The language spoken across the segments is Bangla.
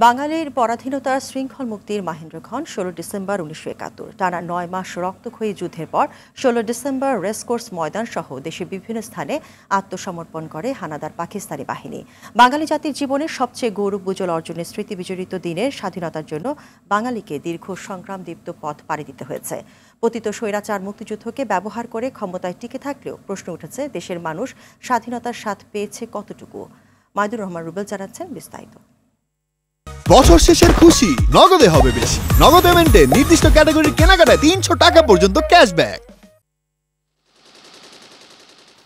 বাঙালির পরাধীনতার শৃঙ্খল মুক্তির মাহেন্দ্রক্ষণ 16 ডিসেম্বর 1971। টানা 9 মাস রক্তক্ষয়ী যুদ্ধের পর 16 ডিসেম্বর রেসকোর্স ময়দান সহ দেশের বিভিন্ন স্থানে আত্মসমর্পণ করে হানাদার পাকিস্তানি বাহিনী। বাঙালি জাতির জীবনের সবচেয়ে গৌরবোজ্জ্বল অর্জনের স্মৃতি বিজড়িত দিনের স্বাধীনতার জন্য বাঙালিকে দীর্ঘ সংগ্রামদীপ্ত পথ পাড়ি দিতে হয়েছে। পতিত স্বৈরাচার মুক্তিযুদ্ধকে ব্যবহার করে ক্ষমতায় টিকে থাকলেও প্রশ্ন উঠেছে, দেশের মানুষ স্বাধীনতার স্বাদ পেয়েছে কতটুকু। মাইদুর রহমান রুবেল জানাচ্ছেন বিস্তারিত। বছর শেষের খুশি নগদে হবে বেশি। নগদ পেমেন্টে নির্দিষ্ট ক্যাটাগরির কেনাকাটায় 300 টাকা পর্যন্ত ক্যাশব্যাক।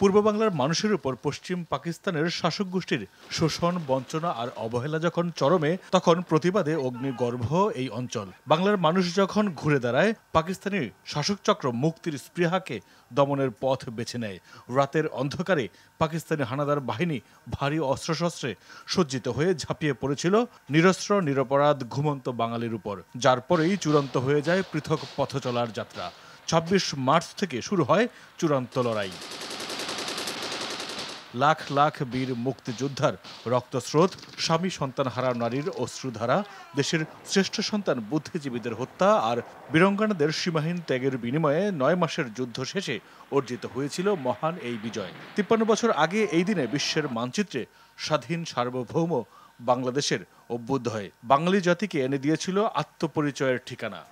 পূর্ব বাংলার মানুষের উপর পশ্চিম পাকিস্তানের শাসক গোষ্ঠীর শোষণ, বঞ্চনা আর অবহেলা যখন চরমে, তখন প্রতিবাদে অগ্নিগর্ভ এই অঞ্চল। বাংলার মানুষ যখন ঘুরে দাঁড়ায়, পাকিস্তানি শাসকচক্র মুক্তির স্পৃহাকে দমনের পথ বেছে নেয়। রাতের অন্ধকারে পাকিস্তানি হানাদার বাহিনী ভারী অস্ত্রশস্ত্রে সজ্জিত হয়ে ঝাঁপিয়ে পড়েছিল নিরস্ত্র নিরপরাধ ঘুমন্ত বাঙালির উপর, যার পরেই চূড়ান্ত হয়ে যায় পৃথক পথ চলার যাত্রা। 26 মার্চ থেকে শুরু হয় চূড়ান্ত লড়াই। লাখ লাখ বীর মুক্তিযোদ্ধার রক্তস্রোত, স্বামী সন্তান হারা নারীর অশ্রুধারা, দেশের শ্রেষ্ঠ সন্তান বুদ্ধিজীবীদের হত্যা আর বীরাঙ্গনাদের সীমাহীন ত্যাগের বিনিময়ে 9 মাসের যুদ্ধ শেষে অর্জিত হয়েছিল মহান এই বিজয়। 53 বছর আগে এই দিনে বিশ্বের মানচিত্রে স্বাধীন সার্বভৌম বাংলাদেশের অভ্যুদয় বাঙালি জাতিকে এনে দিয়েছিল আত্মপরিচয়ের ঠিকানা।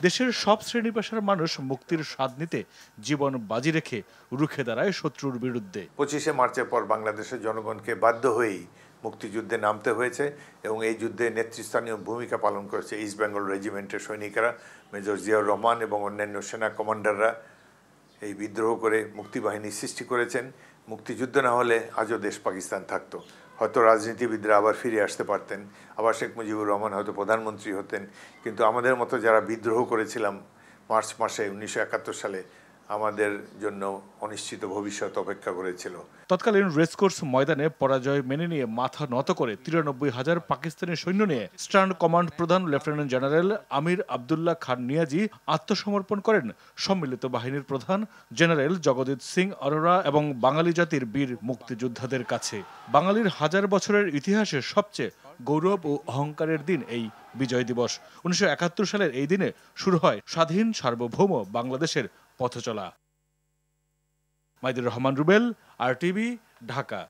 দেশের সব শ্রেণী পেশার মানুষ মুক্তির স্বাদ নিতে জীবন বাজি রেখে রুখে দাঁড়ায় শত্রুর বিরুদ্ধে। 25শে মার্চের পর বাংলাদেশের জনগণকে বাধ্য হয়েই মুক্তিযুদ্ধে নামতে হয়েছে এবং এই যুদ্ধে নেতৃস্থানীয় ভূমিকা পালন করেছে ইস্ট বেঙ্গল রেজিমেন্টের সৈনিকেরা, মেজর জিয়াউর রহমান এবং অন্যান্য সেনা কমান্ডাররা। এই বিদ্রোহ করে মুক্তিবাহিনী সৃষ্টি করেছেন। মুক্তিযুদ্ধ না হলে আজও দেশ পাকিস্তান থাকতো। হয়তো রাজনীতিবিদরা আবার ফিরে আসতে পারতেন, আবার শেখ মুজিবুর রহমান হয়তো প্রধানমন্ত্রী হতেন, কিন্তু আমাদের মতো যারা বিদ্রোহ করেছিলাম মার্চ মাসে 1971 সালে, আমাদের জন্য অনিশ্চিত ভবিষ্যৎ অপেক্ষা করেছিল। তৎকালীন রেসকোর্স ময়দানে পরাজয় মেনে নিয়ে মাথা নত করে 93,000 পাকিস্তানি সৈন্য নিয়ে ইস্টার্ন কমান্ড প্রধান লেফটেন্যান্ট জেনারেল আমির আবদুল্লাহ খান নিয়াজি আত্মসমর্পণ করেন সম্মিলিত বাহিনীর প্রধান জেনারেল জগজিৎ সিং অরোরা এবং বাঙালি জাতির বীর মুক্তিযোদ্ধাদের কাছে। বাঙালির হাজার বছরের ইতিহাসে সবচেয়ে গৌরব ও অহংকারের দিন এই বিজয় দিবস। 1971 সালের এই দিনে শুরু হয় স্বাধীন সার্বভৌম বাংলাদেশের পথচলা। মাইদুর রহমান রুবেল, RTV, ঢাকা।